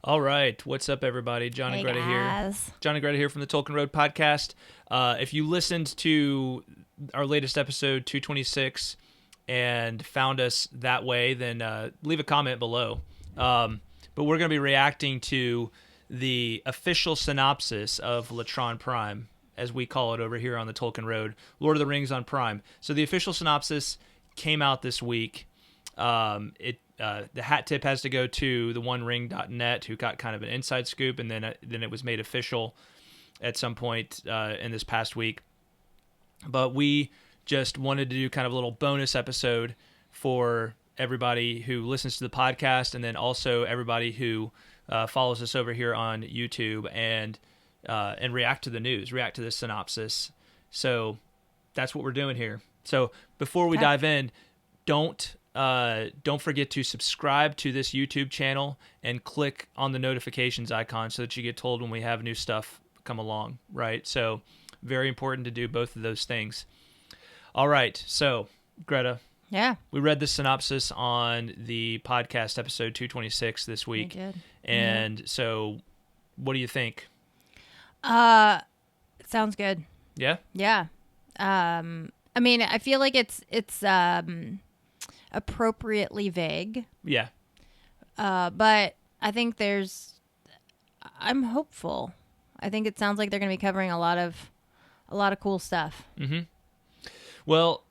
All right, what's up, everybody? John and Greta here. John and Greta here from the Tolkien Road Podcast. If you listened to our latest episode 226 and found us that way, then leave a comment below. But we're going to be reacting to the official synopsis of Latron Prime, as we call it over here on the Tolkien Road, Lord of the Rings on Prime. So the official synopsis came out this week. The hat tip has to go to the onering.net, who got kind of an inside scoop, and then it was made official at some point in this past week. But we just wanted to do kind of a little bonus episode for everybody who listens to the podcast, and then also everybody who follows us over here on YouTube and react to the news, react to this synopsis. So that's what we're doing here. So before we dive in, don't forget to subscribe to this YouTube channel and click on the notifications icon so that you get told when we have new stuff come along, right? So very important to do both of those things. All right, so Greta. Yeah. We read the synopsis on the podcast episode 226 this week. We did. And so what do you think? It sounds good. Yeah? Yeah. I mean, I feel like it's appropriately vague. Yeah. But I think I'm hopeful. I think it sounds like they're going to be covering a lot of cool stuff. Mm-hmm. Well,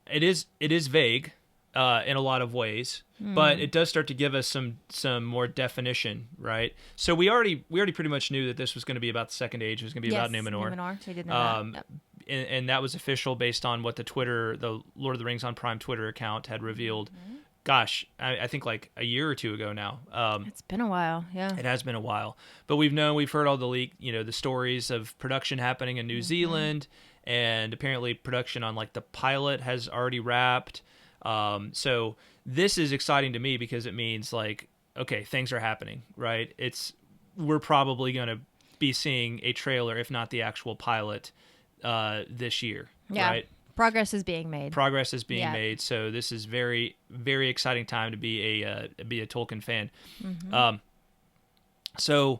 it is vague in a lot of ways, but it does start to give us some more definition, right? So we already pretty much knew that this was going to be about the Second Age. It was going to be about Numenor. Numenor. We did know that. Yep. And that was official based on what the Lord of the Rings on Prime Twitter account had revealed. Mm-hmm. Gosh, I think like a year or two ago now. It's been a while, yeah. It has been a while, but we've heard all the stories of production happening in New Zealand, and apparently production on like the pilot has already wrapped. So this is exciting to me because it means like, okay, things are happening, right? We're probably going to be seeing a trailer, if not the actual pilot, this year, right? Progress is being made. Made. So this is very, very exciting time to be a Tolkien fan. Mm-hmm. So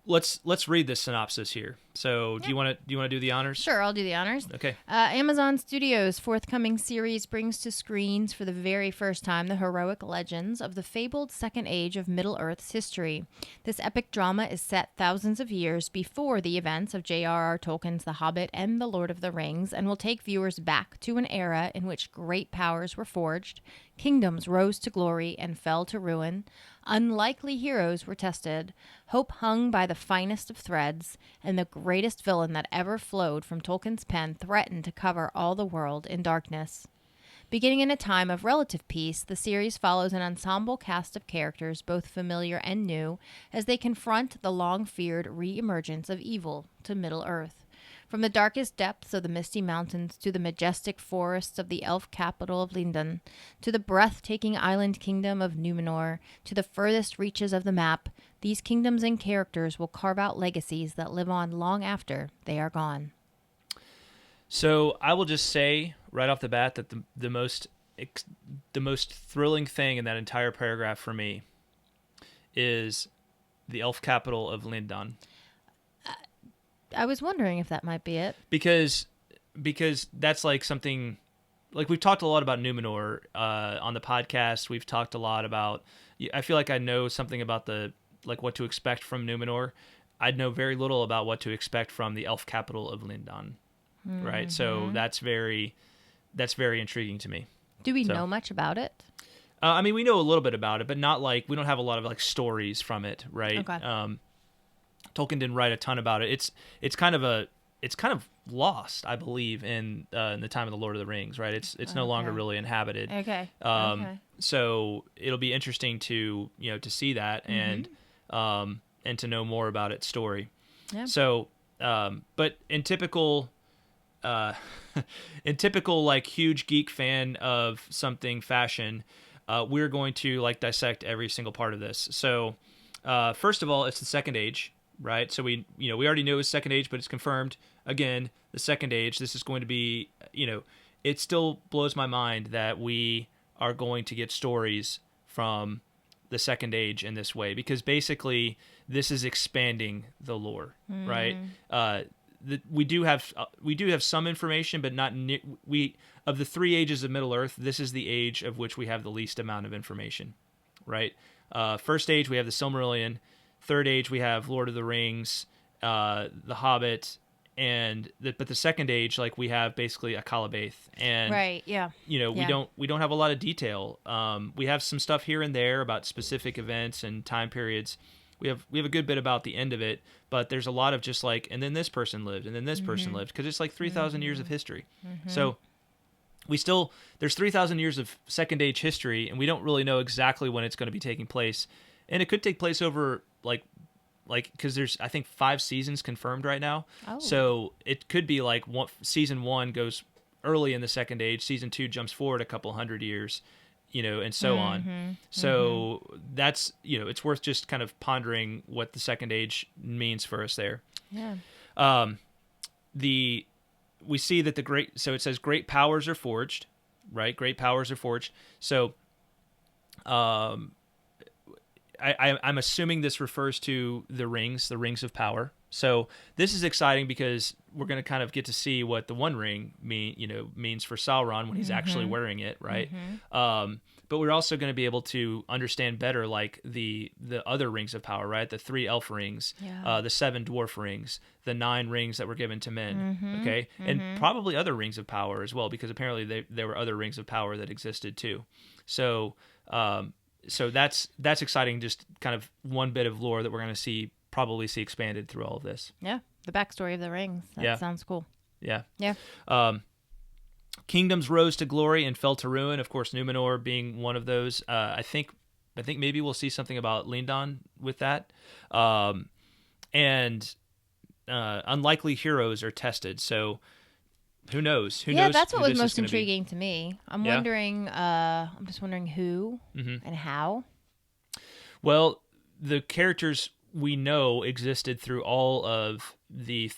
let's read this synopsis here. So do you want to do the honors? Sure, I'll do the honors. Okay. Amazon Studios' forthcoming series brings to screens for the very first time the heroic legends of the fabled Second Age of Middle-earth's history. This epic drama is set thousands of years before the events of J.R.R. Tolkien's The Hobbit and The Lord of the Rings, and will take viewers back to an era in which great powers were forged, kingdoms rose to glory and fell to ruin, unlikely heroes were tested, hope hung by the finest of threads, and the greatest villain that ever flowed from Tolkien's pen threatened to cover all the world in darkness. Beginning in a time of relative peace, the series follows an ensemble cast of characters, both familiar and new, as they confront the long-feared re-emergence of evil to Middle-earth. From the darkest depths of the Misty Mountains to the majestic forests of the elf capital of Lindon, to the breathtaking island kingdom of Numenor, to the furthest reaches of the map, these kingdoms and characters will carve out legacies that live on long after they are gone. So I will just say right off the bat that the most thrilling thing in that entire paragraph for me is the elf capital of Lindon. I was wondering if that might be it. Because that's like something, like we've talked a lot about Numenor on the podcast. We've talked a lot about, I feel like I know something about what to expect from Numenor. I'd know very little about what to expect from the elf capital of Lindon, right? So that's very intriguing to me. Do we know much about it? I mean, we know a little bit about it, but not like, we don't have a lot of like stories from it, right? Okay. Tolkien didn't write a ton about it. It's kind of lost, I believe, in the time of the Lord of the Rings, right? It's no longer really inhabited. Okay. So it'll be interesting to see that and to know more about its story. Yeah. So, but in typical like huge geek fan of something fashion, we're going to like dissect every single part of this. So, first of all, it's the Second Age. Right, so we already knew it was Second Age, but it's confirmed again. The Second Age. This is going to be, it still blows my mind that we are going to get stories from the Second Age in this way, because basically this is expanding the lore, right? We do have some information, but not of the 3 ages of Middle Earth, this is the age of which we have the least amount of information, right? First age we have the Silmarillion, third age we have Lord of the Rings, the Hobbit, but the Second Age, like, we have basically a Calabaith, and right, yeah, we don't have a lot of detail. We have some stuff here and there about specific events and time periods. We have a good bit about the end of it, but there's a lot of just like, and then this person lived, and then this person lived, because it's like 3,000 years of history. So there's 3,000 years of Second Age history, and we don't really know exactly when it's going to be taking place, and it could take place over like because there's, I think, 5 seasons confirmed right now. So it could be like season 1 goes early in the Second Age, season 2 jumps forward a couple hundred years, and so on. So that's, it's worth just kind of pondering what the Second Age means for us there. Yeah. We see that so it says great powers are forged, right? Great powers are forged. So, I'm assuming this refers to the rings of power. So this is exciting because we're going to kind of get to see what the One Ring means for Sauron when he's actually wearing it, right? But we're also going to be able to understand better, like the other rings of power, right? The 3 elf rings, the 7 dwarf rings, the 9 rings that were given to men, okay? And probably other rings of power as well, because apparently there were other rings of power that existed too. So that's exciting, just kind of one bit of lore that we're going to probably see expanded through all of this. Yeah, the backstory of the rings. That sounds cool. Yeah. Yeah. Kingdoms rose to glory and fell to ruin. Of course, Numenor being one of those. I think maybe we'll see something about Lindon with that. And unlikely heroes are tested. So who knows? Who knows? That's what was most intriguing to me. I'm just wondering who and how. Well, the characters we know existed through all of the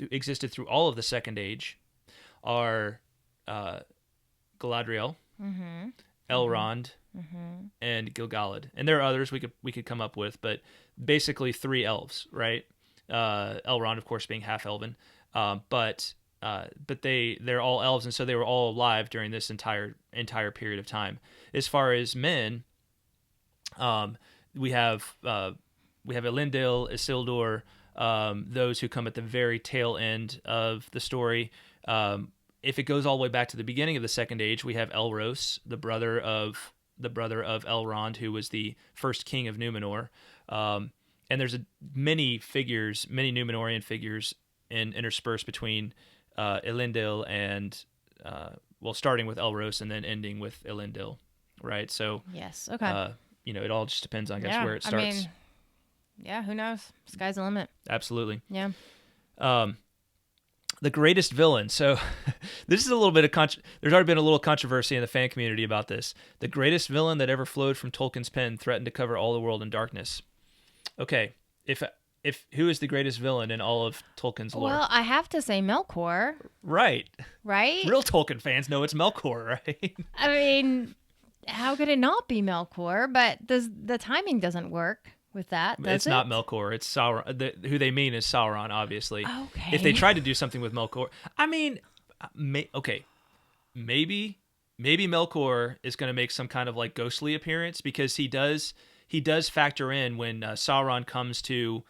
existed through all of the Second Age are Galadriel, Elrond, and Gil-galad. And there are others we could come up with, but basically 3 elves, right? Elrond, of course, being half elven, but they're all elves, and so they were all alive during this entire period of time. As far as men, we have Elendil, Isildur, those who come at the very tail end of the story. If it goes all the way back to the beginning of the Second Age, we have Elros, the brother of Elrond, who was the first king of Numenor. And there's many Numenorian figures interspersed between Elendil and starting with Elros and then ending with Elendil, right? So yes, okay. It all just depends, I guess, where it starts. Who knows? Sky's the limit. Absolutely. Yeah. The greatest villain. So this is a little bit of there's already been a little controversy in the fan community about this. The greatest villain that ever flowed from Tolkien's pen threatened to cover all the world in darkness. Okay, if who is the greatest villain in all of Tolkien's lore? Well, I have to say Melkor. Right. Real Tolkien fans know it's Melkor, right? I mean, how could it not be Melkor? But the timing doesn't work with that, does it's it? not Melkor. It's Sauron. Who they mean is Sauron, obviously. Okay. If they tried to do something with Melkor, I mean, maybe Melkor is going to make some kind of like ghostly appearance, because he does factor in when Sauron comes to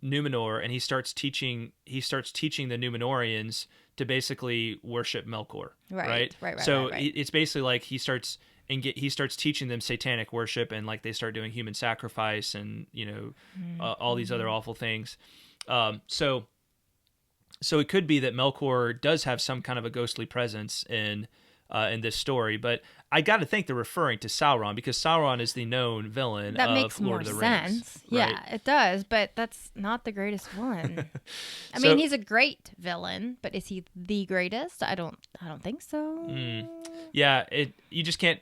Numenor and he starts teaching the Numenorians to basically worship Melkor. Right. So it's basically like he starts teaching them satanic worship, and like they start doing human sacrifice and all these other awful things. So it could be that Melkor does have some kind of a ghostly presence in this story, but I got to think they're referring to Sauron, because Sauron is the known villain of Lord of the Rings. Yeah, right? It does, but that's not the greatest villain. I mean, he's a great villain, but is he the greatest? I don't think so. Yeah, you just can't.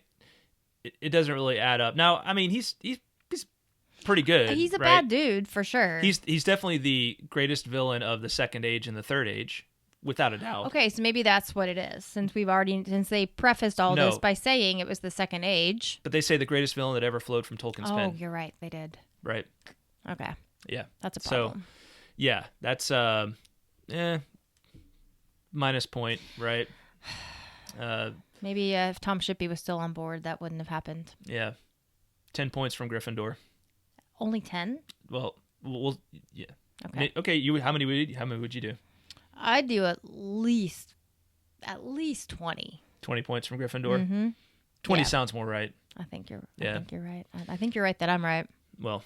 It doesn't really add up. Now, I mean, he's pretty good. He's a bad dude for sure. He's definitely the greatest villain of the Second Age and the Third Age. without a doubt. Okay, so maybe that's what it is. Since they prefaced all this by saying it was the Second Age. But they say the greatest villain that ever flowed from Tolkien's pen. Oh, you're right. They did. Right. Okay. Yeah. That's a problem. So, yeah, that's minus point, right? Maybe if Tom Shippey was still on board, that wouldn't have happened. Yeah. 10 points from Gryffindor. Only 10? Well, yeah. Okay. Okay, how many would you do? I'd do at least 20. 20 points from Gryffindor? Mm-hmm. 20 sounds more right. I think you're right. I think you're right that I'm right. Well,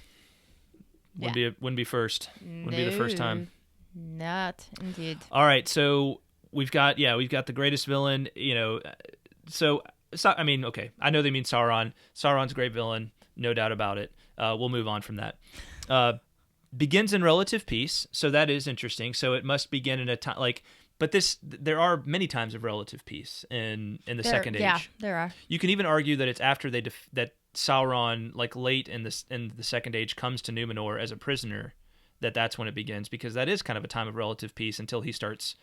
wouldn't be first. Wouldn't be the first time. Not indeed. All right, so we've got the greatest villain, so I mean, okay, I know they mean Sauron. Sauron's a great villain, no doubt about it. We'll move on from that. Begins in relative peace, so that is interesting. So it must begin in a time but there are many times of relative peace in the Second Age. Yeah, there are. You can even argue that it's after that Sauron, late in the Second Age, comes to Numenor as a prisoner, that's when it begins, because that is kind of a time of relative peace until he starts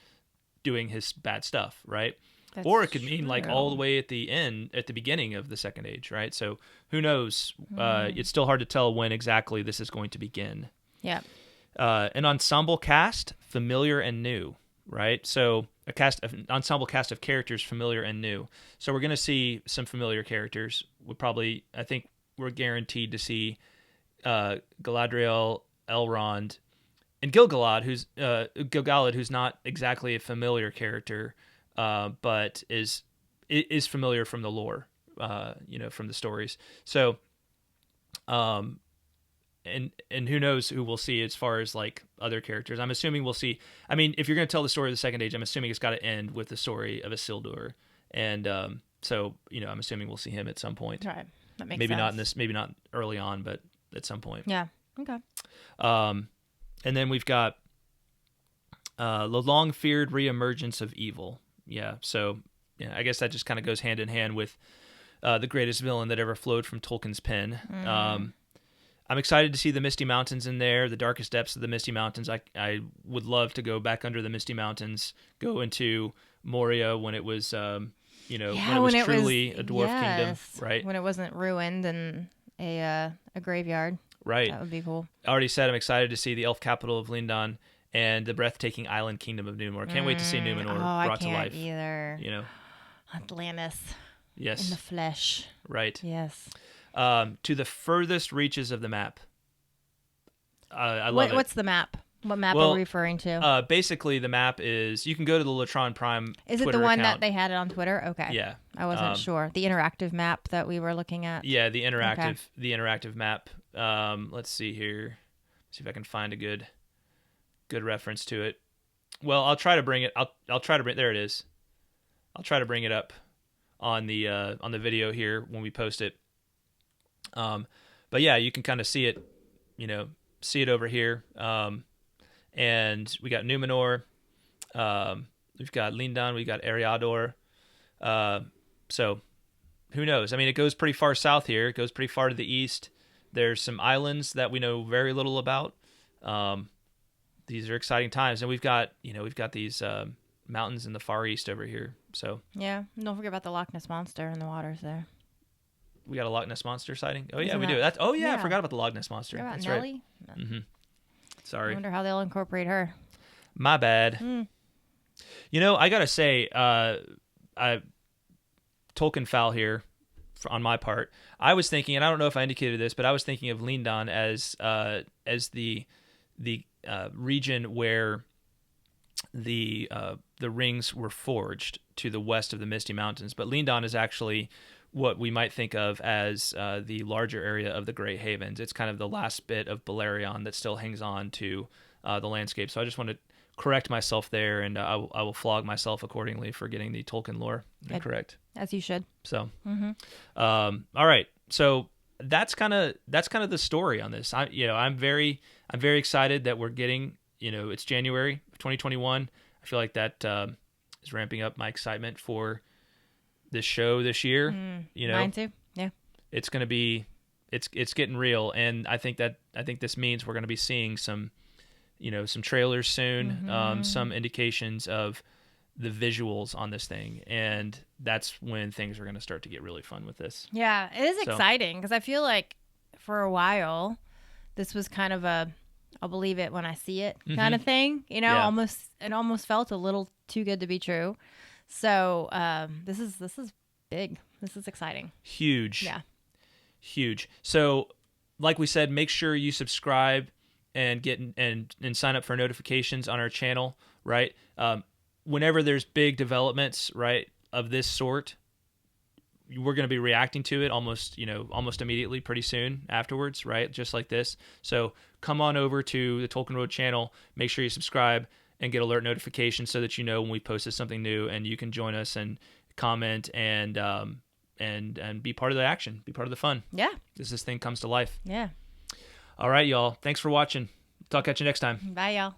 doing his bad stuff, right? That's or it could mean true. all the way at the beginning of the Second Age, right? So who knows? It's still hard to tell when exactly this is going to begin. Yeah. An ensemble cast, familiar and new, right? So an ensemble cast of characters, familiar and new. So we're going to see some familiar characters. I think we're guaranteed to see Galadriel, Elrond, and Gil-galad, who's not exactly a familiar character, but is familiar from the lore, from the stories. So, and who knows who we'll see as far as other characters. I'm assuming we'll see. I mean, if you're going to tell the story of the Second Age, I'm assuming it's got to end with the story of Isildur, and so I'm assuming we'll see him at some point. Right, that makes sense. Maybe not early on, but at some point. Yeah. Okay. And then we've got the long-feared reemergence of evil. Yeah, so I guess that just kind of goes hand in hand with the greatest villain that ever flowed from Tolkien's pen. I'm excited to see the Misty Mountains in there, the darkest depths of the Misty Mountains. I would love to go back under the Misty Mountains, go into Moria when it was, when it was truly a dwarf kingdom, right? When it wasn't ruined and a graveyard. Right. That would be cool. I already said I'm excited to see the elf capital of Lindon and the breathtaking island kingdom of Numenor. Can't wait to see Numenor brought to life. Either. Atlantis. Yes. In the flesh. Right. Yes. To the furthest reaches of the map. I love it. What's the map? What map are we referring to? Basically, the map is, you can go to the Latron Prime Is it Twitter the one account. that they had it on Twitter? Okay. Yeah. I wasn't sure. The interactive map that we were looking at? Yeah, the interactive map. Let's see here. See if I can find a good reference to it. Well, I'll try to bring it. I'll try to bring. There it is. I'll try to bring it up on the video here when we post it. But yeah, you can kind of see it. See it over here. And we got Numenor. We've got Lindon. We've got Eriador. So who knows? I mean, it goes pretty far south here. It goes pretty far to the east. There's some islands that we know very little about. These are exciting times, and we've got these mountains in the far east over here. So yeah, don't forget about the Loch Ness Monster in the waters there. We got a Loch Ness Monster sighting. Oh yeah, Isn't we do. That's I forgot about the Loch Ness Monster. About That's Nellie? right. Mm-hmm. Sorry. I wonder how they'll incorporate her. My bad. I gotta say, Tolkien foul here on my part. I was thinking, and I don't know if I indicated this, but I was thinking of Lindon as the region where the rings were forged to the west of the Misty Mountains. But Lindon is actually what we might think of as the larger area of the Grey Havens. It's kind of the last bit of Beleriand that still hangs on to the landscape. So I just want to correct myself there, and I will flog myself accordingly for getting the Tolkien lore incorrect. As you should. So, all right. So that's kind of the story on this. I'm very excited that we're getting. It's January of 2021. I feel like that is ramping up my excitement for this show this year. Mine too. Yeah. It's going to be, it's getting real, and I think this means we're going to be seeing some some trailers soon, some indications of the visuals on this thing, and that's when things are going to start to get really fun with this. Yeah, it is exciting because I feel like for a while this was kind of a I'll believe it when I see it kind of thing, it almost felt a little too good to be true. So this is big. This is exciting. Huge. Yeah. Huge. So like we said, make sure you subscribe and get and sign up for notifications on our channel, right? Whenever there's big developments, right, of this sort, we're going to be reacting to it almost immediately, pretty soon afterwards, right? Just like this. So come on over to the Tolkien Road channel, make sure you subscribe and get alert notifications so that you know when we posted something new, and you can join us and comment and be part of the action, be part of the fun. Yeah. As this thing comes to life. Yeah. All right, y'all. Thanks for watching. Talk at you next time. Bye, y'all.